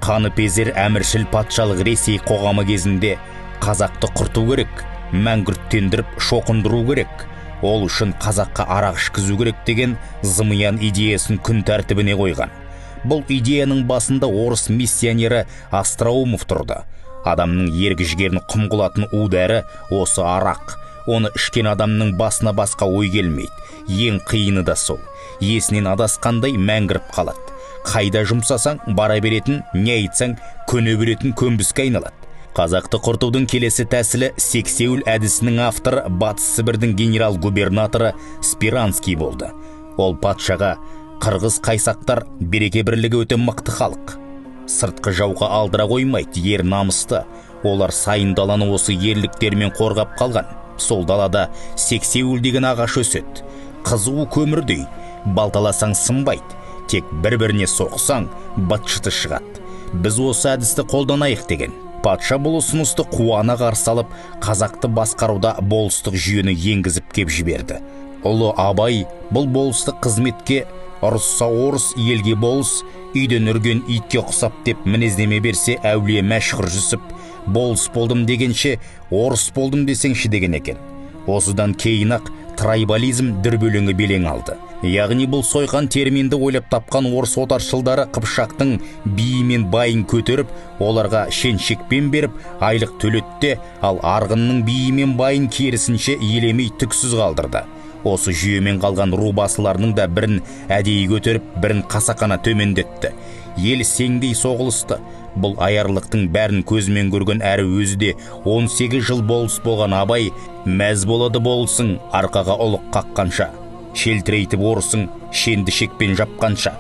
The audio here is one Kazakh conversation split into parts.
Қаныпезер әміршіл патшалық Ресей қоғамы кезінде қазақты құрту керек, мәңгүрттендіріп шоқындыру керек, ол үшін қазаққа арақ ішкізу керек деген зымиян идеясын күн тәртібіне қойған. Бұл идеяның басында орыс миссионері Остроумов тұрды. Адамның ерік-жігерін құмғылатын удәрі осы арақ. Оны ішкен адамның басына басқа ой келмейді. Ең қиыны да сол. Есінен адасқандай мәңгіріп қалады. Қайда жұмсасаң бара беретін, не айтсаң көне беретін көмбіске айналады. Қазақты құртудың келесі тәсілі сексеуіл әдісінің авторы Батыс Сібірдің генерал-губернаторы Спиранский болды. Ол патшаға қырғыз қайсақтар береке бірлігі өте мықты халық. Сыртқы жауға алдыра қоймайды, ер намысты. Олар сайын даланы осы ерліктермен қорғап қалған. Сол далада сексеуіл деген ағаш өседі. Қызуы көмірдей, балталасаң сынбайды. Тек бір-біріне соқсаң, быт-шыты шығады. Біз осы әдісті қолданайық деген. Патша бұл ұсынысты қуана қарсы алып, қазақты басқаруда болыстық жүйені енгізіп кеп жіберді. Ұлы Абай бұл болыстық қызметке ұрысса орыс, елге болыс, үйден үрген итке құсап деп мінездеме берсе, әулие Мәшһүр Жүсіп болыс болдым дегенше орыс болдым десеңші деген екен. Осыдан кейін-ақ траибализм дүрбелеңі белең алды. Яғни бұл сойқан терминді ойлап тапқан орыс отаршылдары Қыпшақтың биі мен байын көтеріп, оларға шен-шекпен беріп, айлық төлетті, ал арғынның биі мен байын керісінше елемей түксіз қалдырды. Осы жүйемен қалған ру басыларының да бірін әдейі көтеріп, бірін қасақана төмендетті. Ел сеңдей соғылысты. Бұл аярлықтың бәрін көзімен көрген, әрі өзі де 18 жыл болыс болған Абай, мәз болады болысың арқаға ұлық қаққанша, шелтірейтіп орысың шенді шекпен жапқанша,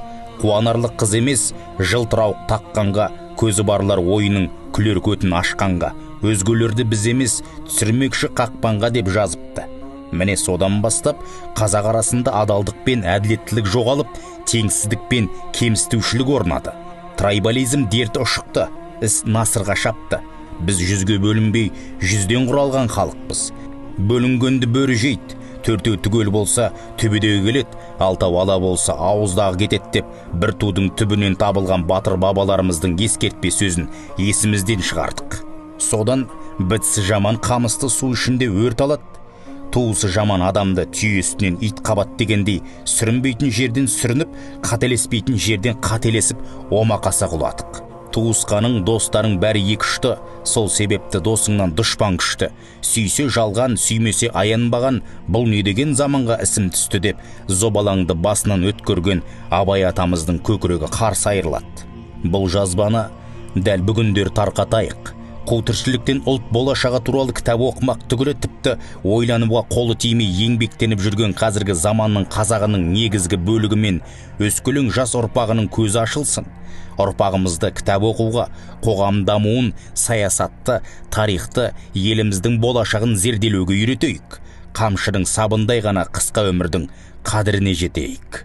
қуанарлық қыз емес жылтырауық таққанға, көзі барлар ойының күлер көтін ашқанға, өзгелерді біз емес түсірмекші қақпанға деп жазыпты. Міне содан бастап қазақ арасында адалдық пен әділеттілік жоғалып, теңсіздік пен кемсітушілік орнады. Траибализм дерті ұшықты, іс насырға шапты. Біз 100-ге бөлінбей, 100-ден құралған халықпыз. Бөлінгенді бөрі жейді, төртеу түгел болса түбедегі келеді, алтау ала болса ауыздағы кетеді деп бір тудың түбінен табылған батыр бабаларымыздың ескертпе сөзін есімізден шығардық. Содан бітісі жаман қамысты су ішінде өрт алады. Туысы жаман адамды түйе үстінен ит қабат дегендей, сүрінбейтін жерден сүрініп, қателеспейтін жерден қателесіп, омақаса құладық. Туысқаның, достарың бәрі екі ұшты, сол себепті досыңнан дұшпан күшті. Сүйсе жалған, сүймесе аянбаған, бұл не деген заманға ісім түсті деп, зобалаңды басынан өткөрген Абай атамыздың көкірегі қарсы айырылады. Бұл жазбаны дәл бүгіндер тарқатайық. Қу тіршіліктен ұлт болашағы туралы кітап оқымақ түгілі тіпті ойлануға қолы тимей еңбектеніп жүрген қазіргі заманның қазағының негізгі бөлігімен өскелең жас ұрпағының көзі ашылсын. Ұрпағымызды кітап оқуға, қоғам дамуын, саясатты, тарихты, еліміздің болашағын зерделеуге үйретейік. Қамшының сабындай ғана қысқа өмірдің қадіріне жетейік.